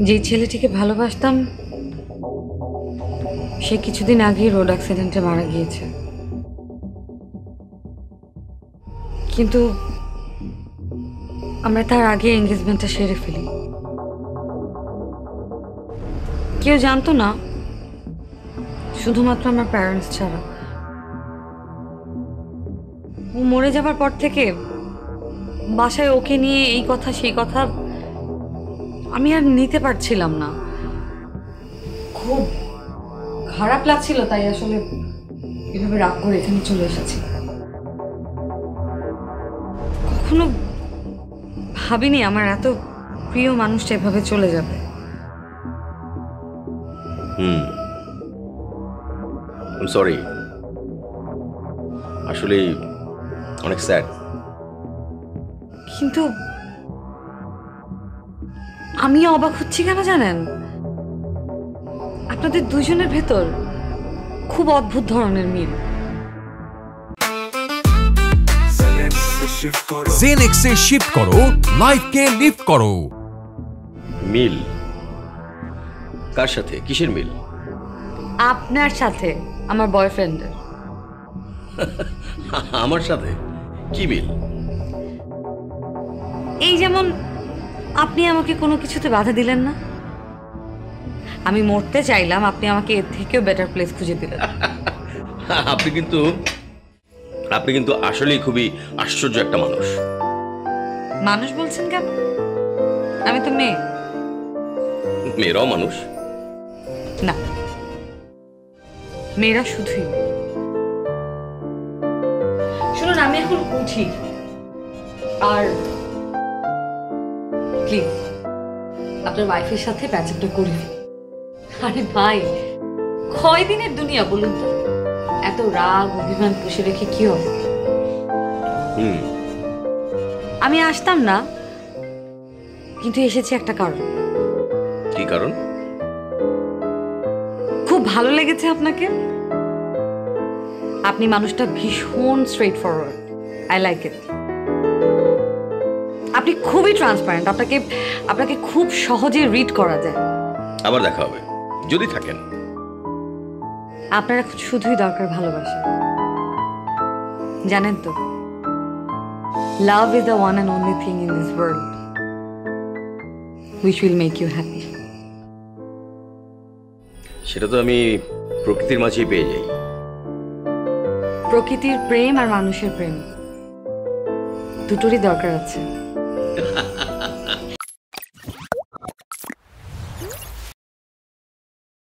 যে ছেলেটিকে ভালোবাসতাম সে কিছুদিন আগেই রোড অ্যাক্সিডেন্টে মারা গিয়েছে। কিন্তু আমরা তার আগে এঙ্গেজমেন্টটা সেরে ফেলি। কেউ জানতো না, শুধুমাত্র আমার প্যারেন্টস ছাড়া। ও মরে যাবার পর থেকে বাসায় ওকে নিয়ে এই কথা সেই কথা আমি আর নিতে পারছিলাম না। খুব খারাপ লাগছিল, তাই আসলে এভাবে রাগ করে এখানে চলে এসেছি। কখনো ভাবিনি আমার এত প্রিয় মানুষটা এভাবে চলে যাবে। সরি, আসলে অনেক স্যাড। কিন্তু আমি অবাক হচ্ছি কেন জানেন? আপনাদের দুজনের ভেতর খুব অদ্ভুত ধরনের মিল। জেনেক্সে শিফট করো, লাইফকে লিফট করো। মিল? কার সাথে? কিসের মিল? আপনার সাথে আমার বয়ফ্রেন্ডের। আমার সাথে কি মিল? এই যেমন আপনি আমাকে কোনো কিছুতে বাধা দিলেন না, আমি মরতে চাইলাম, আপনি আমাকে এর থেকেও বেটার প্লেস খুঁজে দিলেন। আপনি কিন্তু আসলেই খুবই আশ্চর্য একটা মানুষ। মানুষ বলছেন কেন? আমি তো মেয়ে। মেয়েরাও মানুষ? না, মেয়েরা শুধুই। শুনুন, আমি এখন উঠি, আর প্লিজ আপনার ওয়াইফের সাথে প্যাচআপটা করে দিন। আরে ভাই, কয়দিনের দুনিয়া বলুন তো, এত রাগ অভিমান পুষে রেখে কি হবে? আমি আসতাম না, কিন্তু এসেছি একটা কারণ। কি কারণ? খুব ভালো লেগেছে আপনাকে। আপনি মানুষটা ভীষণ straight forward. I like it. আপনি খুবই ট্রান্সপারেন্ট। আপনাকে খুব সহজে রিড করা যায়। আবার দেখা হবে যদি থাকেন। আপনার এখন শুধুই দরকার ভালোবাসা। জানেন তো, love is the one and only thing in this world which will make you happy. সেটা তো আমি প্রকৃতির মাঝেই পেয়ে যাই। প্রকৃতির প্রেম আর মানুষের প্রেম দুটোরই দরকার আছে।